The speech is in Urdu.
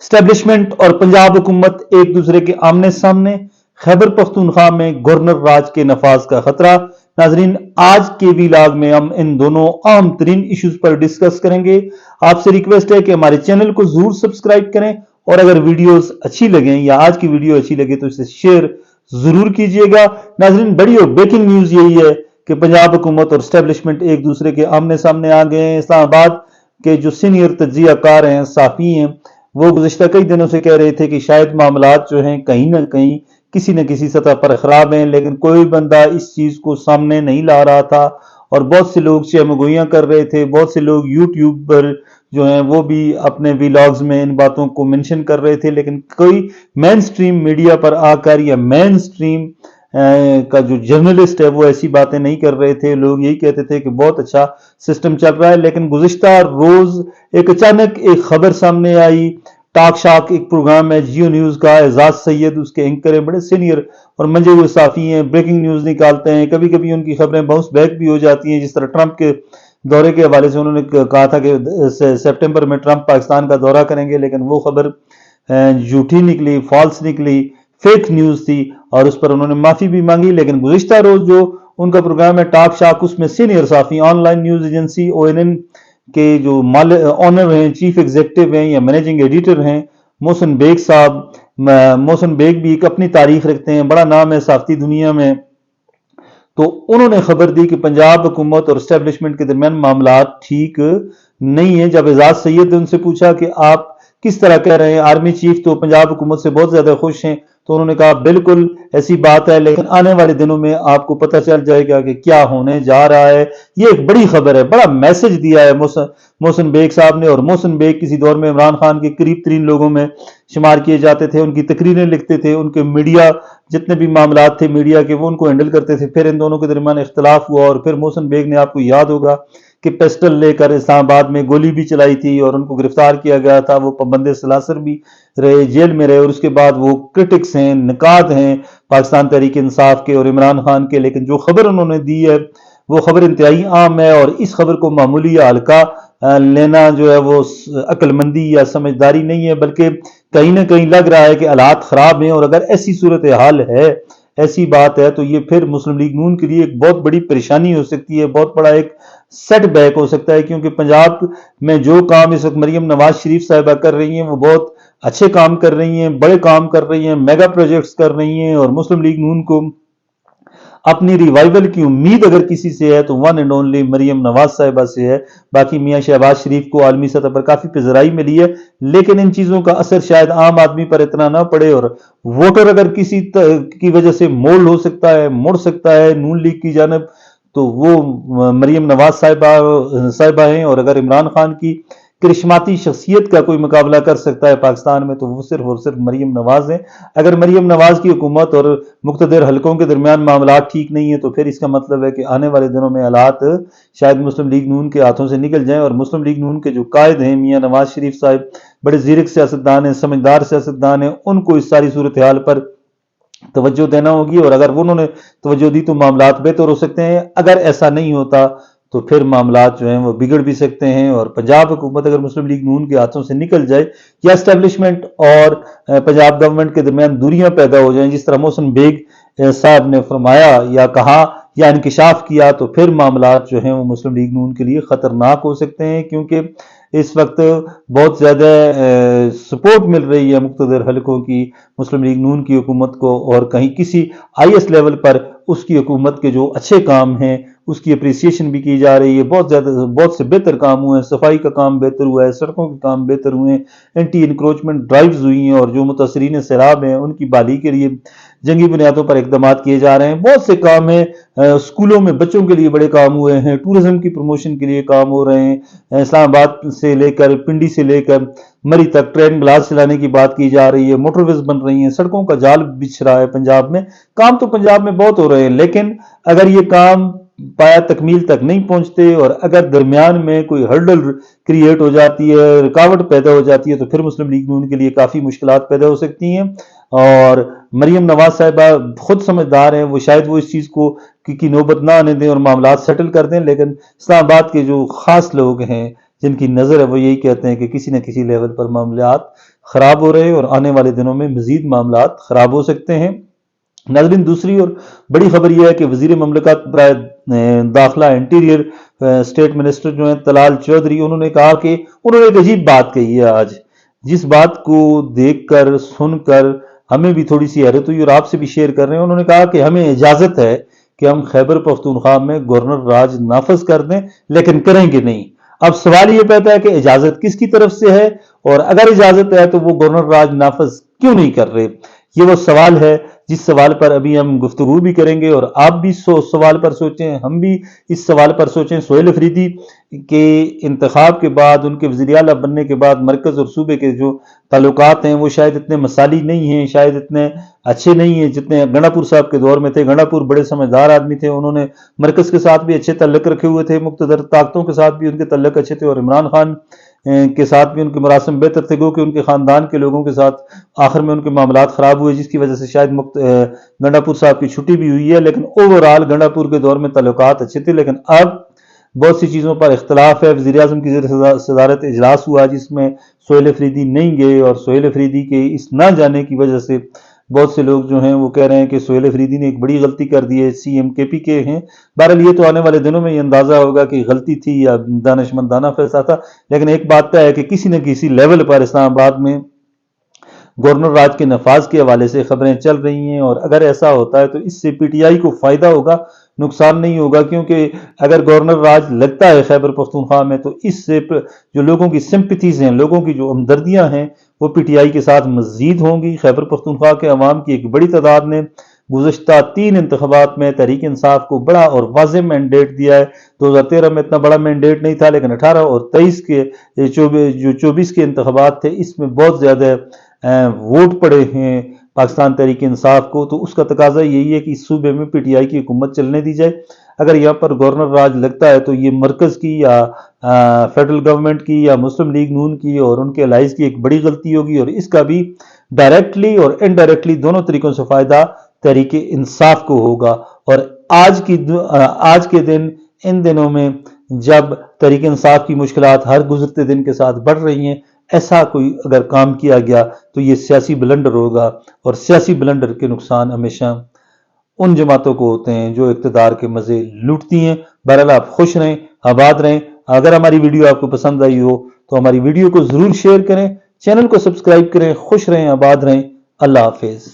اسٹیبلشمنٹ اور پنجاب حکومت ایک دوسرے کے آمنے سامنے، خیبر پختونخوا میں گورنر راج کے نفاذ کا خطرہ۔ ناظرین، آج کے ویلاگ میں ہم ان دونوں اہم ترین ایشوز پر ڈسکس کریں گے۔ آپ سے ریکویسٹ ہے کہ ہمارے چینل کو ضرور سبسکرائب کریں، اور اگر ویڈیوز اچھی لگیں یا آج کی ویڈیو اچھی لگے تو اسے شیئر ضرور کیجئے گا۔ ناظرین، بڑی اور بریکنگ نیوز یہی ہے کہ پنجاب حکومت اور اسٹیبلشمنٹ ایک دوسرے کے آمنے سامنے آ گئے ہیں۔ اسلام آباد کے جو سینئر تجزیہ کار ہیں، صحافی ہیں، وہ گزشتہ کئی دنوں سے کہہ رہے تھے کہ شاید معاملات جو ہیں کہیں نہ کہیں کسی نہ کسی سطح پر خراب ہیں، لیکن کوئی بندہ اس چیز کو سامنے نہیں لا رہا تھا، اور بہت سے لوگ چہمگوئیاں کر رہے تھے۔ بہت سے لوگ یوٹیوب پر جو ہیں وہ بھی اپنے ویلاگز میں ان باتوں کو منشن کر رہے تھے، لیکن کوئی مین سٹریم میڈیا پر آ کر یا مین سٹریم کا جو جرنلسٹ ہے وہ ایسی باتیں نہیں کر رہے تھے۔ لوگ یہی کہتے تھے کہ بہت اچھا سسٹم چل رہا ہے، لیکن گزشتہ روز ایک اچانک ایک خبر سامنے آئی۔ ٹاک شاک ایک پروگرام ہے جیو نیوز کا، اعزاز سید اس کے اینکر ہیں، بڑے سینئر اور منجے ہوئے صحافی ہیں، بریکنگ نیوز نکالتے ہیں۔ کبھی کبھی ان کی خبریں باؤنس بیک بھی ہو جاتی ہیں، جس طرح ٹرمپ کے دورے کے حوالے سے انہوں نے کہا تھا کہ سپٹمبر میں ٹرمپ پاکستان کا دورہ کریں گے، لیکن وہ خبر جھوٹی نکلی، فالس نکلی، فیک نیوز تھی، اور اس پر انہوں نے معافی بھی مانگی۔ لیکن گزشتہ روز جو ان کا پروگرام ہے ٹاک شاک، اس میں سینئر صحافی on line news agency ONN کے جو آنر ہیں، چیف ایگزیکٹو ہیں یا مینیجنگ ایڈیٹر ہیں، محسن بیگ صاحب، محسن بیگ بھی ایک اپنی تاریخ رکھتے ہیں، بڑا نام ہے صحافتی دنیا میں، تو انہوں نے خبر دی کہ پنجاب حکومت اور اسٹیبلشمنٹ کے درمیان معاملات ٹھیک نہیں ہیں۔ جب اعزاز سید نے ان سے پوچھا کہ آپ کس طرح کہہ رہے ہیں، آرمی چیف تو پنجاب حکومت سے بہت زیادہ خوش ہیں، تو انہوں نے کہا بالکل ایسی بات ہے، لیکن آنے والے دنوں میں آپ کو پتہ چل جائے گا کہ کیا ہونے جا رہا ہے۔ یہ ایک بڑی خبر ہے، بڑا میسج دیا ہے محسن بیگ صاحب نے۔ اور محسن بیگ کسی دور میں عمران خان کے قریب ترین لوگوں میں شمار کیے جاتے تھے، ان کی تقریریں لکھتے تھے، ان کے میڈیا جتنے بھی معاملات تھے میڈیا کے وہ ان کو ہینڈل کرتے تھے۔ پھر ان دونوں کے درمیان اختلاف ہوا، اور پھر محسن بیگ نے، آپ کو یاد ہوگا کہ پسٹل لے کر اسلام آباد میں گولی بھی چلائی تھی اور ان کو گرفتار کیا گیا تھا، وہ پابند سلاسر بھی رہے، جیل میں رہے، اور اس کے بعد وہ کرٹکس ہیں، نقاد ہیں پاکستان تحریک انصاف کے اور عمران خان کے۔ لیکن جو خبر انہوں نے دی ہے وہ خبر انتہائی عام ہے، اور اس خبر کو معمولی یا ہلکا لینا جو ہے وہ عقل مندی یا سمجھداری نہیں ہے، بلکہ کہیں نہ کہیں لگ رہا ہے کہ حالات خراب ہیں، اور اگر ایسی صورتحال ہے، ایسی بات ہے، تو یہ پھر مسلم لیگ نون کے لیے ایک بہت بڑی پریشانی ہو سکتی ہے، بہت بڑا ایک سیٹ بیک ہو سکتا ہے، کیونکہ پنجاب میں جو کام اس وقت مریم نواز شریف صاحبہ کر رہی ہیں وہ بہت اچھے کام کر رہی ہیں، بڑے کام کر رہی ہیں، میگا پروجیکٹس کر رہی ہیں، اور مسلم لیگ نون کو اپنی ریوائیول کی امید اگر کسی سے ہے تو one and only Maryam Nawaz صاحبہ سے ہے۔ باقی میاں شہباز شریف کو عالمی سطح پر کافی پذیرائی ملی ہے، لیکن ان چیزوں کا اثر شاید عام آدمی پر اتنا نہ پڑے، اور ووٹر اگر کسی کی وجہ سے مولڈ ہو سکتا ہے، مڑ سکتا ہے نون لیگ کی جانب، تو وہ مریم نواز صاحبہ ہیں، اور اگر عمران خان کی کرشماتی شخصیت کا کوئی مقابلہ کر سکتا ہے پاکستان میں تو وہ صرف اور صرف مریم نواز ہیں۔ اگر مریم نواز کی حکومت اور مقتدر حلقوں کے درمیان معاملات ٹھیک نہیں ہیں تو پھر اس کا مطلب ہے کہ آنے والے دنوں میں حالات شاید مسلم لیگ نون کے ہاتھوں سے نکل جائیں، اور مسلم لیگ نون کے جو قائد ہیں میاں نواز شریف صاحب، بڑے زیرک سیاستدان ہیں، سمجھدار سیاستدان ہیں، ان کو اس ساری صورتحال پر توجہ دینا ہوگی، اور اگر انہوں نے توجہ دی تو معاملات بہتر ہو سکتے ہیں۔ اگر ایسا نہیں ہوتا تو پھر معاملات جو ہیں وہ بگڑ بھی سکتے ہیں، اور پنجاب حکومت اگر مسلم لیگ نون کے ہاتھوں سے نکل جائے یا اسٹیبلشمنٹ اور پنجاب گورنمنٹ کے درمیان دوریاں پیدا ہو جائیں، جس طرح محسن بیگ صاحب نے فرمایا یا کہا یا انکشاف کیا، تو پھر معاملات جو ہیں وہ مسلم لیگ نون کے لیے خطرناک ہو سکتے ہیں، کیونکہ اس وقت بہت زیادہ سپورٹ مل رہی ہے مقتدر حلقوں کی مسلم لیگ نون کی حکومت کو، اور کہیں کسی ہائیسٹ لیول پر اس کی حکومت کے جو اچھے کام ہیں اس کی اپریسیشن بھی کی جا رہی ہے۔ بہت سے بہتر کام ہوئے ہیں، صفائی کا کام بہتر ہوا ہے، سڑکوں کے کام بہتر ہوئے ہیں، اینٹی انکروچمنٹ ڈرائیوز ہوئی ہیں، اور جو متاثرین سیلاب ہیں ان کی بحالی کے لیے جنگی بنیادوں پر اقدامات کیے جا رہے ہیں۔ بہت سے کام ہیں، اسکولوں میں بچوں کے لیے بڑے کام ہوئے ہیں، ٹورزم کی پروموشن کے لیے کام ہو رہے ہیں، اسلام آباد سے لے کر پنڈی سے لے کر مری تک ٹرین گلاس چلانے کی بات کی جا رہی ہے، موٹر ویز بن رہی ہیں، سڑکوں کا جال بچھ رہا ہے پنجاب میں۔ کام تو پنجاب میں بہت ہو رہے ہیں، لیکن اگر یہ کام پایا تکمیل تک نہیں پہنچتے، اور اگر درمیان میں کوئی ہرڈل کریٹ ہو جاتی ہے، رکاوٹ پیدا ہو جاتی ہے، تو پھر مسلم لیگ نون کے لیے کافی مشکلات پیدا ہو سکتی ہیں۔ اور مریم نواز صاحبہ خود سمجھدار ہیں، وہ شاید وہ اس چیز کو کی نوبت نہ آنے دیں اور معاملات سیٹل کر دیں، لیکن اسلام آباد کے جو خاص لوگ ہیں جن کی نظر ہے وہ یہی کہتے ہیں کہ کسی نہ کسی لیول پر معاملات خراب ہو رہے ہیں اور آنے والے دنوں میں مزید معاملات خراب ہو سکتے ہیں۔ ناظرین، دوسری اور بڑی خبر یہ ہے کہ وزیر مملکت برائے داخلہ انٹیریئر اسٹیٹ منسٹر جو ہیں طلال چودھری، انہوں نے کہا کہ انہوں نے ایک عجیب بات کہی ہے آج، جس بات کو دیکھ کر سن کر ہمیں بھی تھوڑی سی حیرت ہوئی اور آپ سے بھی شیئر کر رہے ہیں۔ انہوں نے کہا کہ ہمیں اجازت ہے کہ ہم خیبر پختونخوا میں گورنر راج نافذ کر دیں، لیکن کریں گے نہیں۔ اب سوال یہ پیدا ہے کہ اجازت کس کی طرف سے ہے، اور اگر اجازت ہے تو وہ گورنر راج نافذ کیوں نہیں کر رہے؟ یہ وہ سوال ہے جس سوال پر ابھی ہم گفتگو بھی کریں گے، اور آپ بھی سوال پر سوچیں، ہم بھی اس سوال پر سوچیں۔ سہیل افریدی کے انتخاب کے بعد، ان کے وزیر اعلیٰ بننے کے بعد مرکز اور صوبے کے جو تعلقات ہیں وہ شاید اتنے مثالی نہیں ہیں، شاید اتنے اچھے نہیں ہیں جتنے گنڈا پور صاحب کے دور میں تھے۔ گنڈا پور بڑے سمجھدار آدمی تھے، انہوں نے مرکز کے ساتھ بھی اچھے تعلق رکھے ہوئے تھے، مقتدر طاقتوں کے ساتھ بھی ان کے تعلق اچھے تھے، اور عمران خان کے ساتھ بھی ان کے مراسم بہتر تھے، گو کہ ان کے خاندان کے لوگوں کے ساتھ آخر میں ان کے معاملات خراب ہوئے، جس کی وجہ سے شاید گنڈا پور صاحب کی چھٹی بھی ہوئی ہے، لیکن اوورآل گنڈا پور کے دور میں تعلقات اچھے تھے۔ لیکن اب بہت سی چیزوں پر اختلاف ہے۔ وزیر اعظم کی زیر صدارت اجلاس ہوا جس میں سہیل افریدی نہیں گئے، اور سہیل افریدی کے اس نہ جانے کی وجہ سے بہت سے لوگ جو ہیں وہ کہہ رہے ہیں کہ سہیل افریدی نے ایک بڑی غلطی کر دی ہے، سی ایم کے پی کے ہیں۔ بہرحال یہ تو آنے والے دنوں میں یہ اندازہ ہوگا کہ غلطی تھی یا دانشمندانہ فیصلہ تھا، لیکن ایک بات طے ہے کہ کسی نہ کسی لیول پر اسلام آباد میں گورنر راج کے نفاذ کے حوالے سے خبریں چل رہی ہیں، اور اگر ایسا ہوتا ہے تو اس سے پی ٹی آئی کو فائدہ ہوگا، نقصان نہیں ہوگا، کیونکہ اگر گورنر راج لگتا ہے خیبر پختونخوا میں تو اس سے جو لوگوں کی سمپتھیز ہیں، لوگوں کی جو ہمدردیاں ہیں وہ پی ٹی آئی کے ساتھ مزید ہوں گی۔ خیبر پختونخوا کے عوام کی ایک بڑی تعداد نے گزشتہ 3 انتخابات میں تحریک انصاف کو بڑا اور واضح مینڈیٹ دیا ہے۔ 2013 میں اتنا بڑا مینڈیٹ نہیں تھا، لیکن 18 اور 23 کے جو 24 کے انتخابات تھے اس میں بہت زیادہ ووٹ پڑے ہیں پاکستان تحریک انصاف کو، تو اس کا تقاضا یہی ہے کہ اس صوبے میں پی ٹی آئی کی حکومت چلنے دی جائے۔ اگر یہاں پر گورنر راج لگتا ہے تو یہ مرکز کی یا فیڈرل گورنمنٹ کی یا مسلم لیگ نون کی اور ان کے الائز کی ایک بڑی غلطی ہوگی، اور اس کا بھی ڈائریکٹلی اور انڈائریکٹلی دونوں طریقوں سے فائدہ تحریک انصاف کو ہوگا۔ اور آج کے دن، ان دنوں میں جب تحریک انصاف کی مشکلات ہر گزرتے دن کے ساتھ بڑھ رہی ہیں، ایسا کوئی اگر کام کیا گیا تو یہ سیاسی بلنڈر ہوگا، اور سیاسی بلنڈر کے نقصان ہمیشہ ان جماعتوں کو ہوتے ہیں جو اقتدار کے مزے لوٹتی ہیں۔ بہرحال آپ خوش رہیں، آباد رہیں۔ اگر ہماری ویڈیو آپ کو پسند آئی ہو تو ہماری ویڈیو کو ضرور شیئر کریں، چینل کو سبسکرائب کریں۔ خوش رہیں، آباد رہیں، اللہ حافظ۔